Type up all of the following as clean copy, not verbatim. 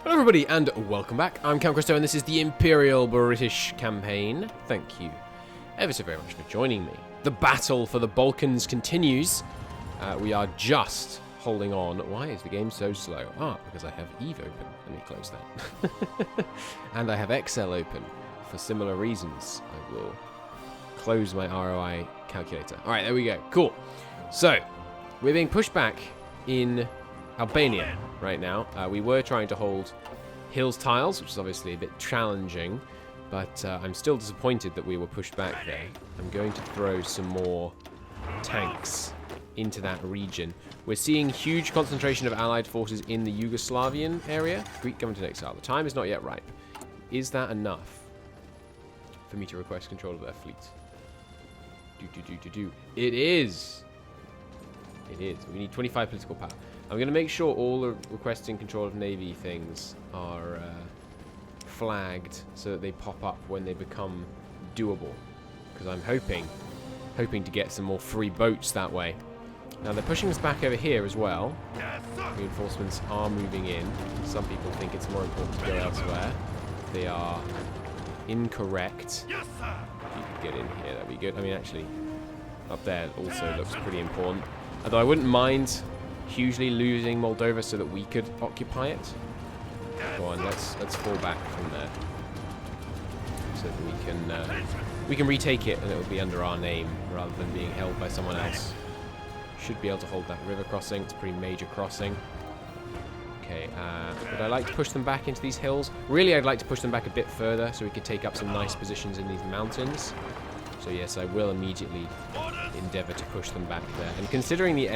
Hello everybody and welcome back. I'm Count Christo and this is the Imperial British campaign. Thank you ever so very much for joining me. The battle for the Balkans continues. We are just holding on. Why is the game so slow? Ah, because I have Eve open. Let me close that. And I have Excel open for similar reasons. I will close my ROI calculator. Alright, there we go. Cool. So, we're being pushed back in Albania right now. We were trying to hold Hills Tiles, which is obviously a bit challenging, but I'm still disappointed that we were pushed back there. I'm going to throw some more tanks into that region. We're seeing huge concentration of allied forces in the Yugoslavian area. Greek government in exile. The time is not yet ripe. Is that enough for me to request control of their fleet? It is! It is. We need 25 political power. I'm going to make sure all the requesting control of Navy things are flagged so that they pop up when they become doable. Because I'm hoping to get some more free boats that way. Now they're pushing us back over here as well. Reinforcements are moving in. Some people think it's more important to go elsewhere. They are incorrect. If you could get in here, that'd be good. I mean, actually, up there also looks pretty important. Although I wouldn't mind hugely losing Moldova so that we could occupy it. Go on, let's fall back from there, so that we can retake it and it will be under our name rather than being held by someone else. Should be able to hold that river crossing. It's a pretty major crossing. Okay, would I like to push them back into these hills? Really, I'd like to push them back a bit further so we could take up some nice positions in these mountains. So yes, I will immediately endeavour to push them back there. And considering the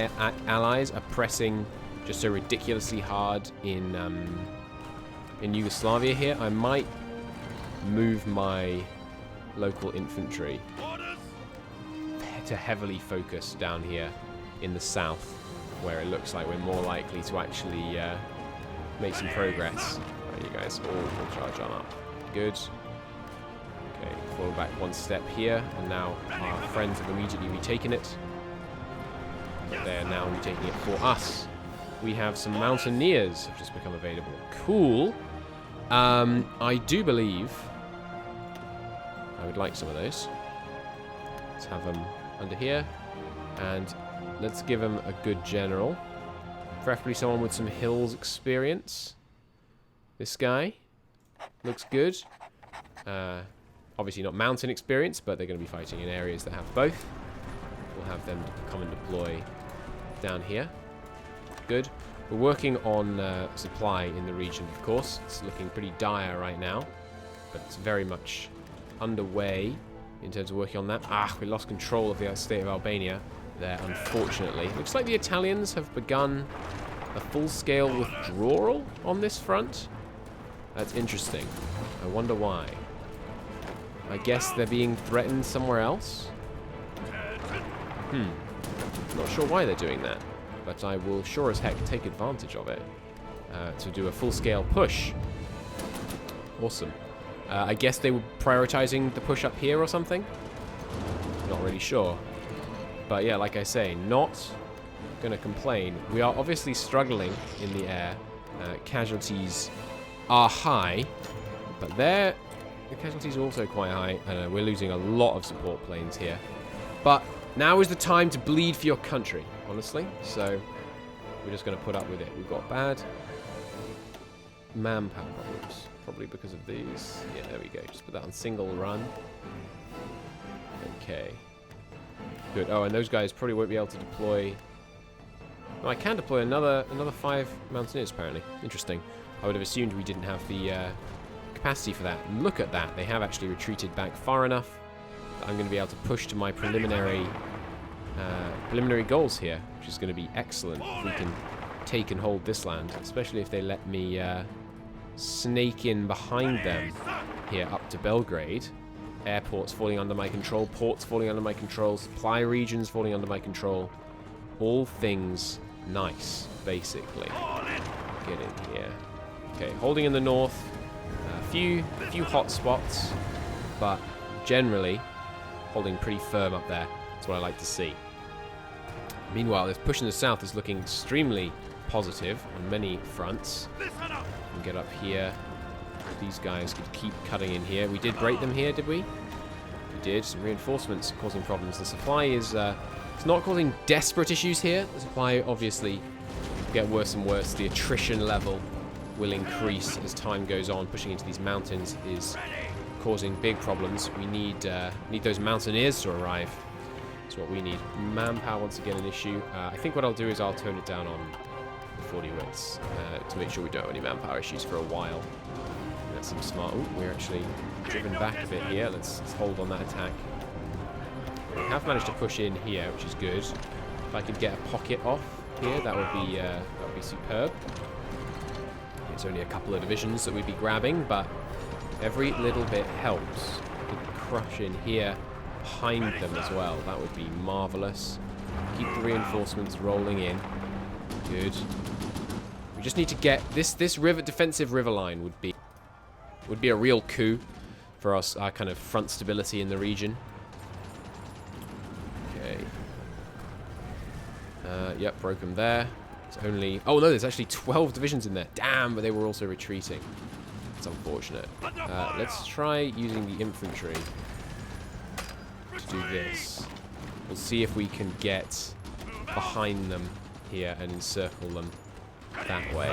allies are pressing just so ridiculously hard in Yugoslavia here, I might move my local infantry to heavily focus down here in the south, where it looks like we're more likely to actually make some progress. Right, you guys all charge on up. Good. Okay, fall back one step here, and now our friends have immediately retaken it. But they're now retaking it for us. We have some mountaineers have just become available. Cool. I do believe I would like some of those. Let's have them under here, and let's give them a good general. Preferably someone with some hills experience. This guy looks good. Obviously not mountain experience, but they're going to be fighting in areas that have both. We'll have them come and deploy down here. Good. We're working on supply in the region, of course. It's looking pretty dire right now, but it's very much underway in terms of working on that. Ah, we lost control of the state of Albania there, unfortunately. Looks like the Italians have begun a full-scale withdrawal on this front. That's interesting. I wonder why. I guess they're being threatened somewhere else? Not sure why they're doing that, but I will sure as heck take advantage of it to do a full-scale push. Awesome. I guess they were prioritizing the push up here or something? Not really sure. But yeah, like I say, not going to complain. We are obviously struggling in the air. Casualties are high, but the casualties are also quite high. I know, we're losing a lot of support planes here. But now is the time to bleed for your country, honestly. So we're just going to put up with it. We've got bad manpower problems, probably because of these. Yeah, there we go. Just put that on single run. Okay. Good. Oh, and those guys probably won't be able to deploy. No, I can deploy another 5 mountaineers, apparently. Interesting. I would have assumed we didn't have the capacity for that. And look at that. They have actually retreated back far enough that I'm going to be able to push to my preliminary goals here, which is going to be excellent if we can take and hold this land, especially if they let me snake in behind them here up to Belgrade. Airports falling under my control, ports falling under my control, supply regions falling under my control. All things nice, basically. Get in here. Okay, holding in the north. A few hot spots, but generally holding pretty firm up there. That's what I like to see. Meanwhile, this push in the south is looking extremely positive on many fronts. And get up here. These guys could keep cutting in here. We did break them here, did we? We did. Some reinforcements causing problems. The supply is... it's not causing desperate issues here. The supply obviously will get worse and worse. The attrition level will increase as time goes on. Pushing into these mountains is causing big problems. We need those mountaineers to arrive. That's what we need. Manpower once again an issue. I think what I'll do is I'll tone it down on the 40 wits to make sure we don't have any manpower issues for a while. That's some smart. Ooh, we're actually driven back a bit here. Let's hold on that attack. We have managed to push in here, which is good. If I could get a pocket off here, that would be superb. It's only a couple of divisions that we'd be grabbing, but every little bit helps. We could crush in here behind them as well. That would be marvelous. Keep the reinforcements rolling in. Good. We just need to get this defensive river line would be a real coup for us, our kind of front stability in the region. Okay. Yep, broke them there. It's only... Oh, no, there's actually 12 divisions in there. Damn, but they were also retreating. It's unfortunate. Let's try using the infantry to do this. We'll see if we can get behind them here and encircle them that way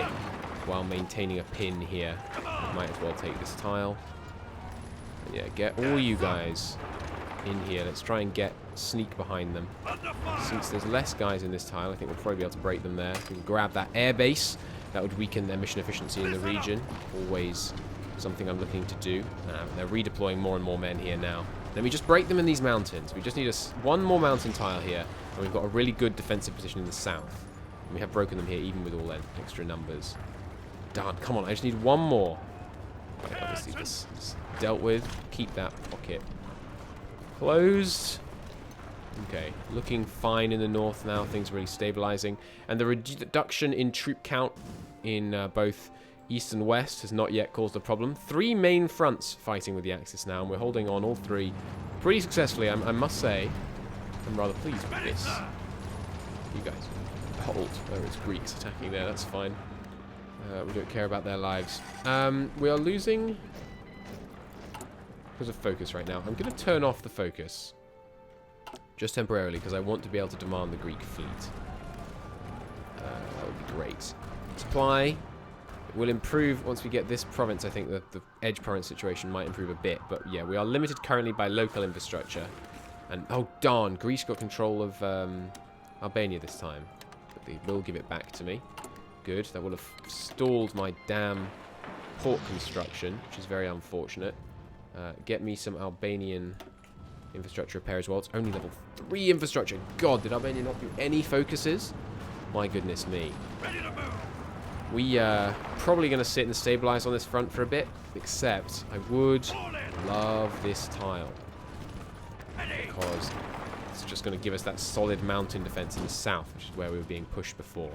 while maintaining a pin here. Might as well take this tile. And yeah, get all you guys in here. Let's try and sneak behind them. Since there's less guys in this tile, I think we'll probably be able to break them there. We can grab that air base. That would weaken their mission efficiency in the region. Always something I'm looking to do. They're redeploying more and more men here now. Let me just break them in these mountains. We just need one more mountain tile here, and we've got a really good defensive position in the south. And we have broken them here, even with all their extra numbers. Darn, come on, I just need one more. Right, obviously this is dealt with. Keep that pocket closed. Okay, looking fine in the north now. Things are really stabilizing. And the reduction in troop count in both east and west has not yet caused a problem. 3 main fronts fighting with the Axis now, and we're holding on all 3 pretty successfully. I must say, I'm rather pleased with this. You guys, hold. Oh, it's Greeks attacking there. That's fine. We don't care about their lives. We are losing because of focus right now. I'm going to turn off the focus just temporarily because I want to be able to demand the Greek fleet. That would be great. Supply will improve once we get this province. I think that the edge province situation might improve a bit, but yeah, we are limited currently by local infrastructure. And oh darn, Greece got control of Albania this time, but they will give it back to me. Good. That will have stalled my damn port construction, which is very unfortunate. Get me some Albanian infrastructure repair as well. It's only level 3 infrastructure. God, did Albania not do any focuses? My goodness me. We are probably going to sit and stabilize on this front for a bit, except I would love this tile because it's just going to give us that solid mountain defense in the south, which is where we were being pushed before.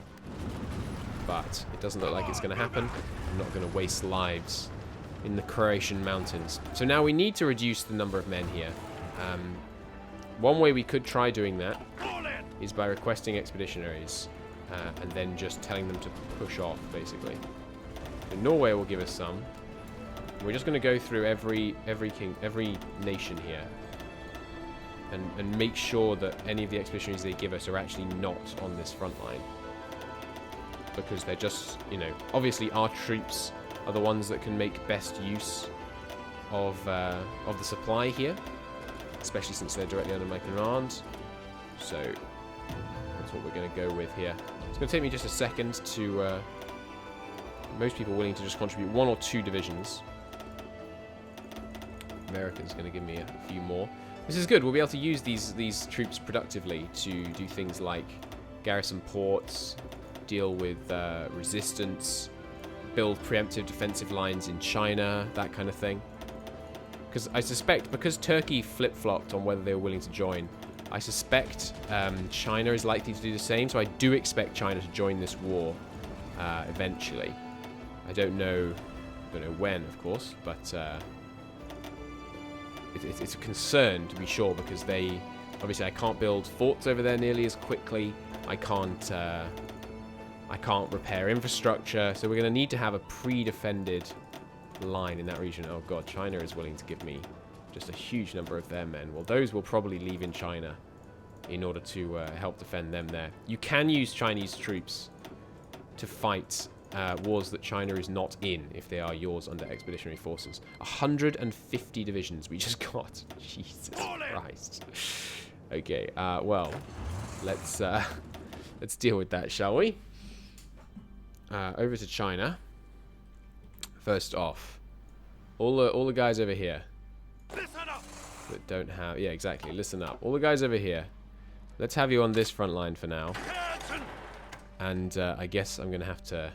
But it doesn't look like it's going to happen. I'm not going to waste lives in the Croatian mountains. So now we need to reduce the number of men here. One way we could try doing that is by requesting expeditionaries and then just telling them to push off, basically. So Norway will give us some. We're just going to go through every nation here and make sure that any of the expeditionaries they give us are actually not on this front line. Because they're just, you know, obviously our troops are the ones that can make best use of the supply here, especially since they're directly under my command. So that's what we're going to go with here. It's going to take me just a second to most people willing to just contribute 1 or 2 divisions. America's going to give me a few more. This is good. We'll be able to use these troops productively to do things like garrison ports, deal with resistance, build preemptive defensive lines in China, that kind of thing. Because I suspect, because Turkey flip-flopped on whether they were willing to join, I suspect China is likely to do the same. So I do expect China to join this war eventually. I don't know when, of course, but it's a concern to be sure, because obviously I can't build forts over there nearly as quickly. I I can't repair infrastructure. So we're going to need to have a pre-defended line in that region. Oh god, China is willing to give me just a huge number of their men. Well, those will probably leave in China in order to help defend them there. You can use Chinese troops to fight wars that China is not in if they are yours under expeditionary forces. 150 divisions we just got. Jesus Christ. Okay, well, let's deal with that, shall we? Over to China. First off, all the guys over here that don't have... Yeah, exactly. Listen up. All the guys over here. Let's have you on this front line for now. And I guess I'm going to have to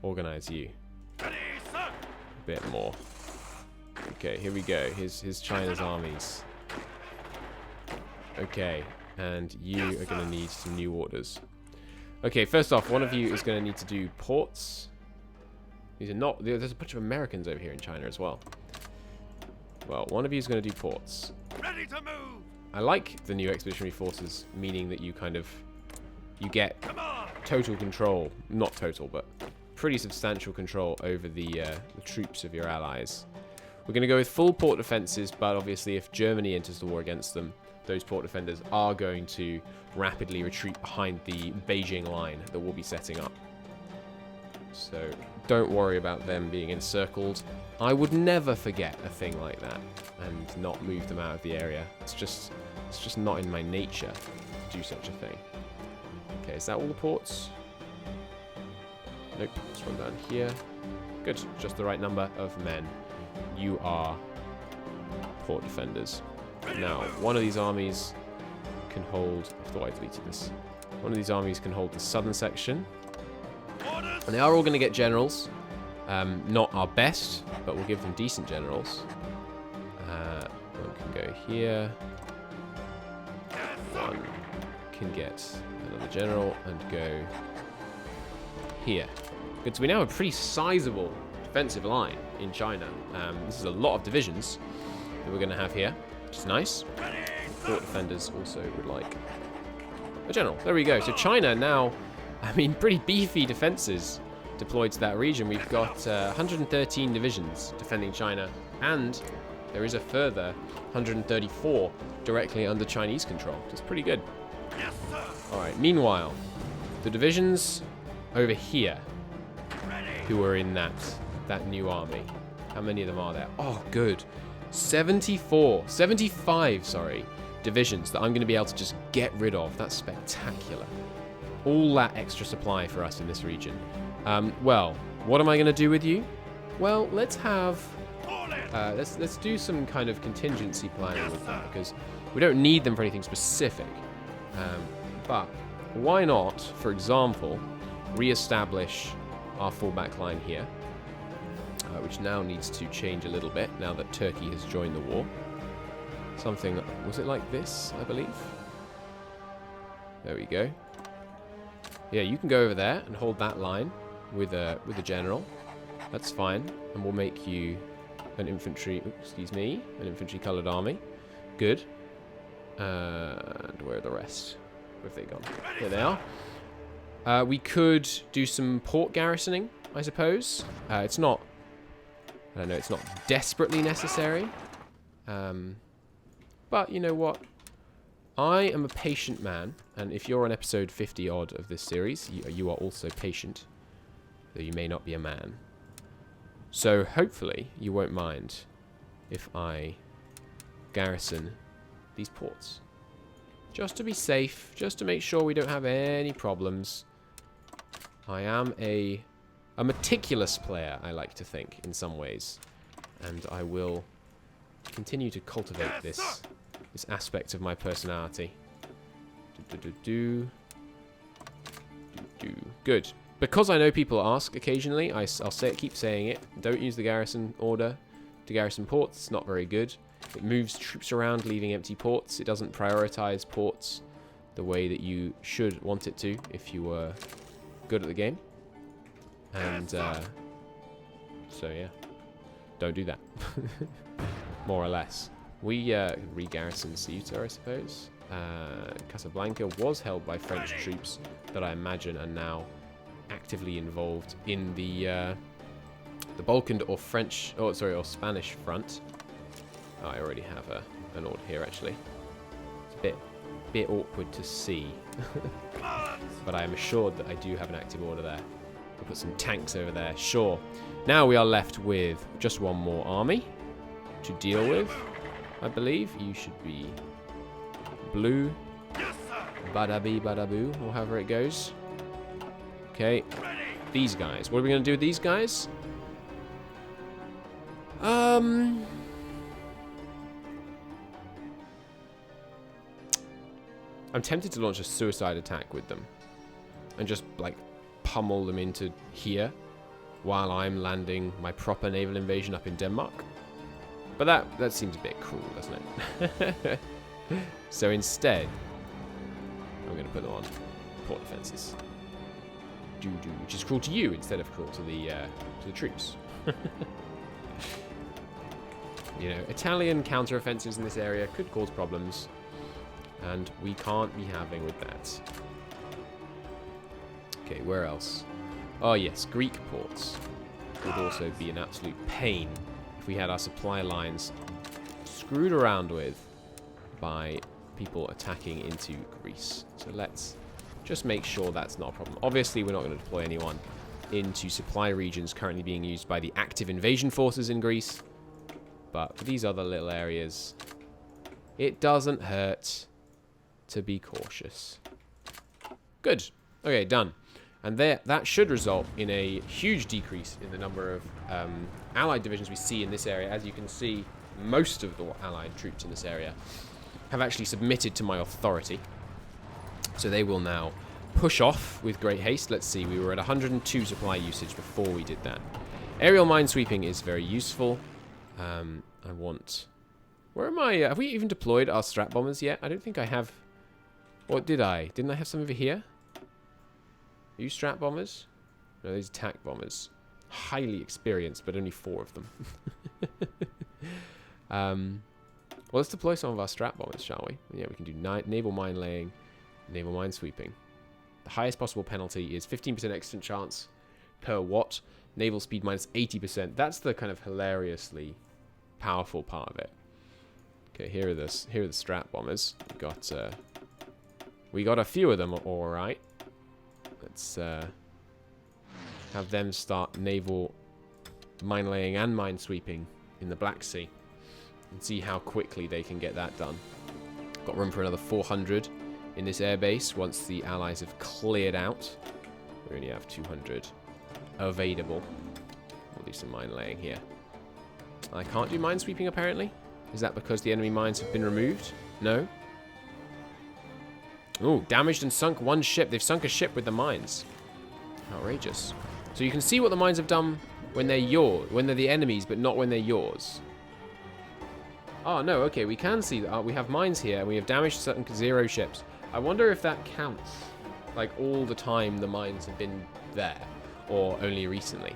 organize you a bit more. Okay, here we go. Here's China's armies. Okay, and you are going to need some new orders. Okay, first off, one of you is going to need to do ports. These are not... There's a bunch of Americans over here in China as well. Well, one of you is going to do ports. Ready to move. I like the new expeditionary forces, meaning that you kind of... You get total control. Not total, but pretty substantial control over the troops of your allies. We're going to go with full port defenses, but obviously if Germany enters the war against them, those port defenders are going to rapidly retreat behind the Beijing line that we'll be setting up. So don't worry about them being encircled. I would never forget a thing like that and not move them out of the area. It's just not in my nature to do such a thing. Okay, is that all the ports? Nope, this one down here. Good, just the right number of men. You are port defenders. Now, one of these armies can hold... I thought I deleted this. One of these armies can hold the southern section. And they are all going to get generals. Not our best, but we'll give them decent generals. One can go here. One can get another general and go here. Good, so we now have a pretty sizable defensive line in China. This is a lot of divisions that we're going to have here, which is nice. Port defenders also would like a general. There we go. So China now, I mean, pretty beefy defenses deployed to that region. We've got 113 divisions defending China, and there is a further 134 directly under Chinese control. It's pretty good. Yes, sir. All right. Meanwhile, the divisions over here who are in that new army. How many of them are there? Oh, good. 75, sorry, divisions that I'm going to be able to just get rid of. That's spectacular. All that extra supply for us in this region. Well, what am I going to do with you? Well, let's have... let's do some kind of contingency planning with that, because we don't need them for anything specific. But why not, for example, re-establish our fallback line here, which now needs to change a little bit now that Turkey has joined the war. Something, was it like this, I believe? There we go. Yeah, you can go over there and hold that line with a general. That's fine, and we'll make you an infantry. Excuse me, an infantry-coloured army. Good. And where are the rest? Where have they gone? Here they are. We could do some port garrisoning, I suppose. It's not. I don't know. It's not desperately necessary. But you know what? I am a patient man, and if you're on episode 50 odd of this series, you are also patient, though you may not be a man. So hopefully you won't mind if I garrison these ports. Just to be safe, just to make sure we don't have any problems. I am a meticulous player, I like to think, in some ways. And I will continue to cultivate this aspect of my personality. Good. Because I know people ask occasionally, I'll keep saying it. Don't use the garrison order to garrison ports. It's not very good. It moves troops around, leaving empty ports. It doesn't prioritize ports the way that you should want it to if you were good at the game. And so yeah, don't do that. More or less. We re-garrisoned Ceuta, I suppose. Casablanca was held by French troops that I imagine are now actively involved in the Balkan or French, or Spanish front. Oh, I already have an order here actually. It's a bit awkward to see, but I am assured that I do have an active order there. I'll put some tanks over there. Sure. Now we are left with just one more army to deal with. I believe you should be blue. Badabi badaboo, or however it goes. Okay. These guys. What are we going to do with these guys? I'm tempted to launch a suicide attack with them and just like pummel them into here while I'm landing my proper naval invasion up in Denmark. But that seems a bit cruel, doesn't it? So instead, I'm going to put them on port defenses. Which is cruel to you instead of cruel to the troops. You know, Italian counter-offensives in this area could cause problems, and we can't be having with that. Okay, where else? Oh yes, Greek ports would also be an absolute pain if we had our supply lines screwed around with by people attacking into Greece. So let's just make sure that's not a problem. Obviously, we're not going to deploy anyone into supply regions currently being used by the active invasion forces in Greece. But for these other little areas, it doesn't hurt to be cautious. Good. Okay, done. And that should result in a huge decrease in the number of allied divisions we see in this area. As you can see, most of the allied troops in this area have actually submitted to my authority. So they will now push off with great haste. Let's see, we were at 102 supply usage before we did that. Aerial minesweeping is very useful. I want... Where am I? Have we even deployed our strat bombers yet? I don't think I have... Or did I? Didn't I have some over here? Are you strat bombers? No, these attack bombers. Highly experienced, but only 4 of them. Well, let's deploy some of our strat bombers, shall we? Yeah, we can do naval mine laying, naval mine sweeping. The highest possible penalty is 15% extant chance per watt. Naval speed minus 80%. That's the kind of hilariously powerful part of it. Okay, here are the strat bombers. We got a few of them, all right. Let's have them start naval mine laying and mine sweeping in the Black Sea and see how quickly they can get that done. Got room for another 400 in this airbase once the allies have cleared out. We only have 200 available. We'll do some mine laying here. I can't do mine sweeping apparently. Is that because the enemy mines have been removed? No. Ooh, damaged and sunk one ship. They've sunk a ship with the mines. Outrageous. So you can see what the mines have done when they're the enemies, but not when they're yours. Oh, no, okay, we can see that we have mines here, and we have damaged certain 0 ships. I wonder if that counts, like, all the time the mines have been there, or only recently.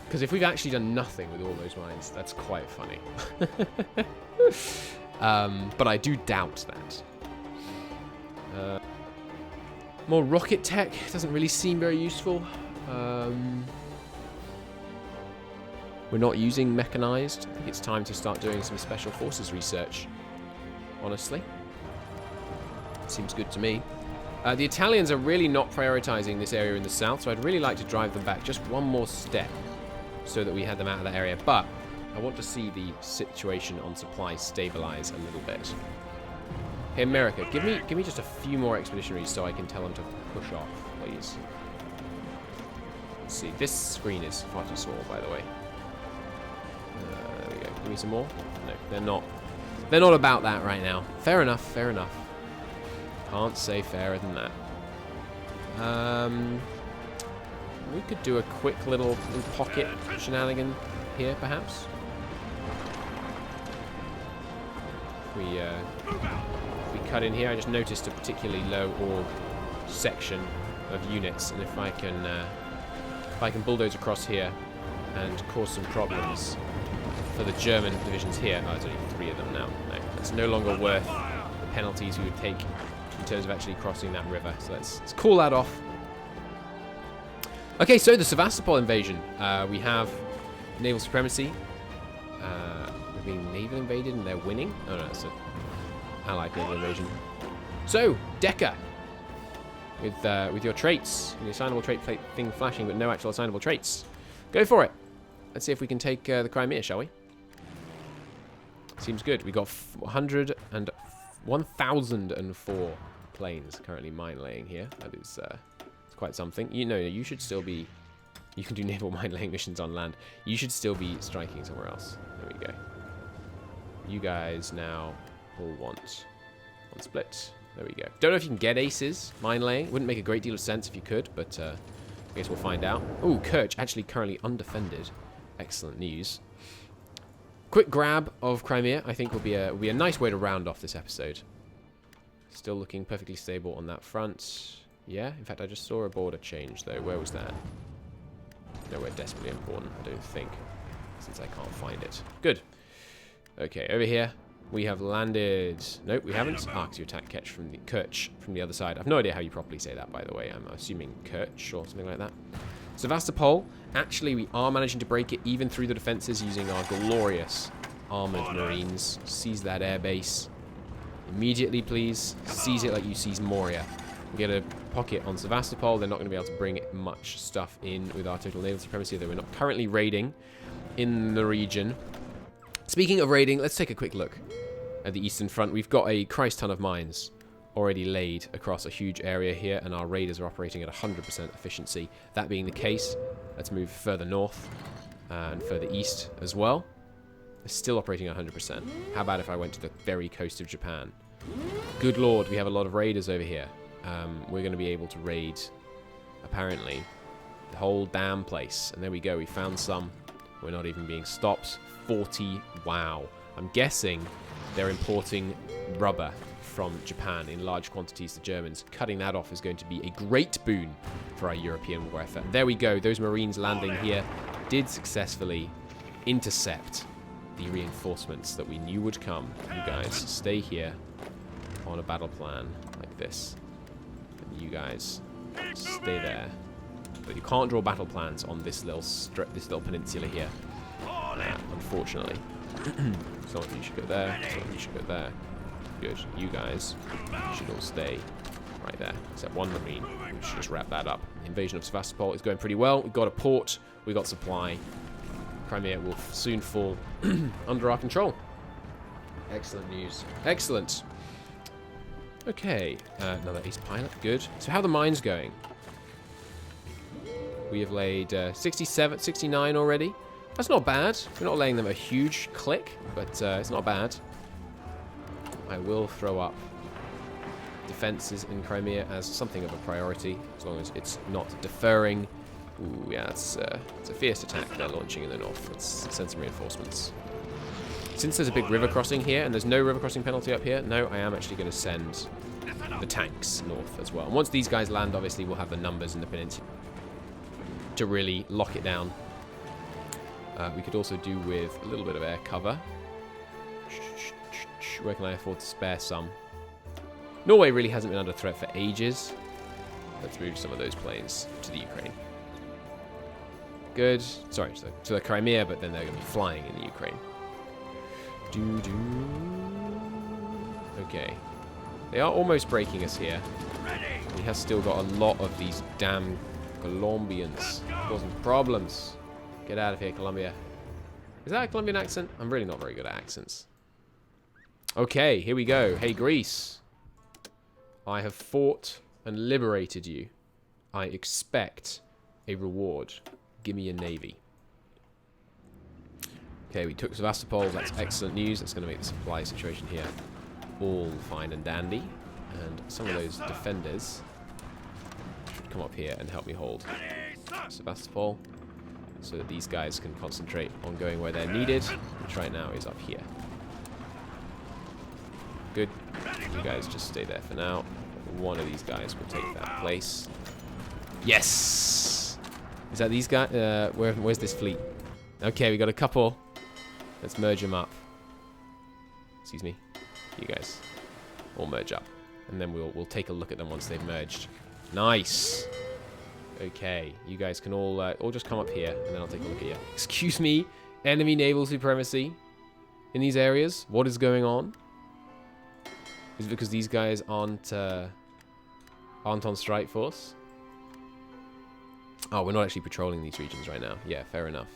Because if we've actually done nothing with all those mines, that's quite funny. But I do doubt that. More rocket tech doesn't really seem very useful. We're not using mechanized. I think it's time to start doing some special forces research, honestly. Seems good to me. The Italians are really not prioritizing this area in the south, so I'd really like to drive them back just one more step so that we had them out of that area. But I want to see the situation on supply stabilize a little bit. Hey, America, give me just a few more expeditionaries so I can tell them to push off, please. Let's see. This screen is far too small, by the way. There we go. Give me some more. No, they're not. They're not about that right now. Fair enough. Fair enough. Can't say fairer than that. We could do a quick little pocket shenanigan here, perhaps. If we cut in here, I just noticed a particularly low org section of units, and if I can bulldoze across here and cause some problems for the German divisions here. Oh, there's only 3 of them now. No, it's no longer worth the penalties we would take in terms of actually crossing that river. So let's call that off. Okay, so the Sevastopol invasion. We have naval supremacy. We're being naval invaded and they're winning. Oh no, that's an allied naval invasion. So, Decker. With your traits. Your assignable trait thing flashing, but no actual assignable traits. Go for it. Let's see if we can take the Crimea, shall we? Seems good. We got 1,004 planes currently mine laying here. That is it's quite something. You know, you should still be. You can do naval mine laying missions on land. You should still be striking somewhere else. There we go. You guys now all want one split. There we go. Don't know if you can get aces mine laying. Wouldn't make a great deal of sense if you could, but I guess we'll find out. Oh, Kerch actually currently undefended. Excellent news. Quick grab of Crimea, I think, will be a nice way to round off this episode. Still looking perfectly stable on that front. Yeah, in fact, I just saw a border change, though. Where was that? Nowhere desperately important, I don't think, since I can't find it. Good. Okay, over here, we have landed... Nope, we haven't. Ah, because you attack Kerch from the other side. I've no idea how you properly say that, by the way. I'm assuming Kerch or something like that. Sevastopol, actually, we are managing to break it even through the defenses using our glorious armored marines. Seize that airbase. Immediately, please. Seize it like you seize Moria. We get a pocket on Sevastopol. They're not going to be able to bring much stuff in with our total naval supremacy, though we're not currently raiding in the region. Speaking of raiding, let's take a quick look at the Eastern Front. We've got a Christ ton of mines already laid across a huge area here, and our raiders are operating at 100% efficiency. That being the case, let's move further north and further east as well. They're still operating at 100%. How about if I went to the very coast of Japan? Good lord, we have a lot of raiders over here. We're going to be able to raid, apparently, the whole damn place. And there we go, we found some. We're not even being stopped. 40, wow. I'm guessing they're importing rubber from Japan in large quantities to Germans. Cutting that off is going to be a great boon for our European war effort. There we go, those Marines landing here did successfully intercept the reinforcements that we knew would come. You guys stay here on a battle plan like this. And you guys stay there. But you can't draw battle plans on this little peninsula here, unfortunately. Some of you should go there, some of you should go there. Good. You guys should all stay right there, except one Marine. We should just wrap that up. The invasion of Sevastopol is going pretty well. We've got a port, we've got supply. Crimea will soon fall under our control. Excellent news. Excellent. Okay, another ace pilot. Good. So how are the mines going? We have laid 67, 69 already. That's not bad. We're not laying them a huge click, but it's not bad. I will throw up defenses in Crimea as something of a priority, as long as it's not deferring. Ooh, yeah, it's a fierce attack they're launching in the north. Let's send some reinforcements. Since there's a big river crossing here, and there's no river crossing penalty up here, no, I am actually going to send the tanks north as well. And once these guys land, obviously, we'll have the numbers in the peninsula to really lock it down. We could also do with a little bit of air cover. Where can I afford to spare some? Norway really hasn't been under threat for ages. Let's move some of those planes to the Ukraine. Good. Sorry, to the Crimea, but then they're going to be flying in the Ukraine. Okay. They are almost breaking us here. He has still got a lot of these damn Colombians causing problems. Get out of here, Colombia. Is that a Colombian accent? I'm really not very good at accents. Okay, here we go. Hey, Greece. I have fought and liberated you. I expect a reward. Give me a navy. Okay, we took Sevastopol. That's excellent news. That's going to make the supply situation here all fine and dandy. And some of those defenders should come up here and help me hold Sevastopol, so that these guys can concentrate on going where they're needed, which right now is up here. Good. You guys just stay there for now. One of these guys will take that place. Yes! Is that these guys? Where's this fleet? Okay, we got a couple. Let's merge them up. Excuse me. You guys all merge up. And then we'll take a look at them once they've merged. Nice! Okay, you guys can all just come up here, and then I'll take a look at you. Excuse me, enemy naval supremacy in these areas? What is going on? Is it because these guys aren't on strike force? Oh, we're not actually patrolling these regions right now. Yeah, fair enough.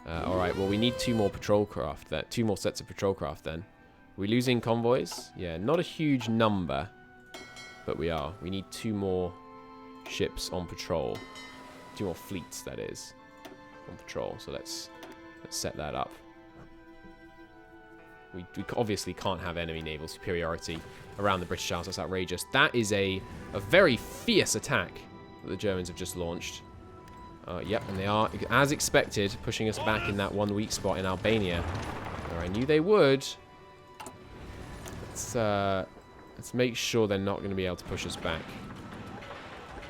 Alright, well, we need 2 more patrol craft. 2 more sets of patrol craft, then. Are we losing convoys? Yeah, not a huge number, but we are. We need 2 more ships on patrol. 2 more fleets, that is, on patrol. So let's set that up. We obviously can't have enemy naval superiority around the British Isles. That's outrageous. That is a very fierce attack that the Germans have just launched. Yep, and they are, as expected, pushing us back in that one weak spot in Albania, where I knew they would. Let's make sure they're not going to be able to push us back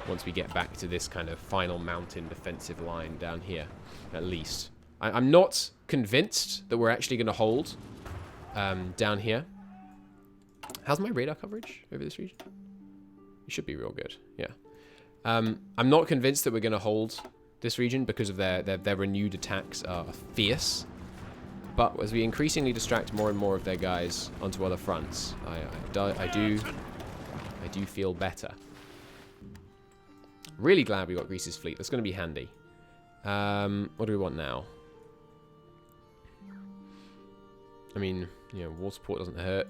once we get back to this kind of final mountain defensive line down here, at least. I'm not convinced that we're actually going to hold down here. How's my radar coverage over this region? It should be real good, yeah. I'm not convinced that we're going to hold this region because of their renewed attacks are fierce. But as we increasingly distract more and more of their guys onto other fronts, I do feel better. Really glad we got Greece's fleet. That's going to be handy. What do we want now? I mean, you know, war support doesn't hurt.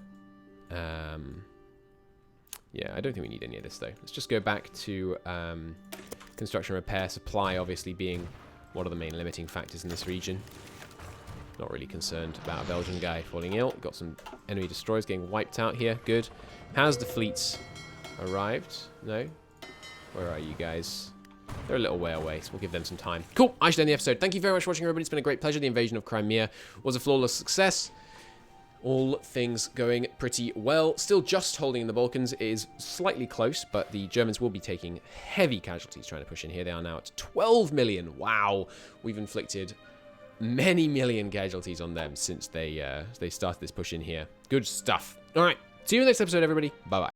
Yeah, I don't think we need any of this, though. Let's just go back to construction, repair, supply, obviously being one of the main limiting factors in this region. Not really concerned about a Belgian guy falling ill. Got some enemy destroyers getting wiped out here. Good. Has the fleets arrived? No? Where are you guys? They're a little way away, so we'll give them some time. Cool. I should end the episode. Thank you very much for watching, everybody. It's been a great pleasure. The invasion of Crimea was a flawless success. All things going pretty well. Still just holding in the Balkans. It is slightly close, but the Germans will be taking heavy casualties trying to push in here. They are now at 12 million. Wow. We've inflicted many million casualties on them since they started this push in here. Good stuff. All right. See you in the next episode, everybody. Bye-bye.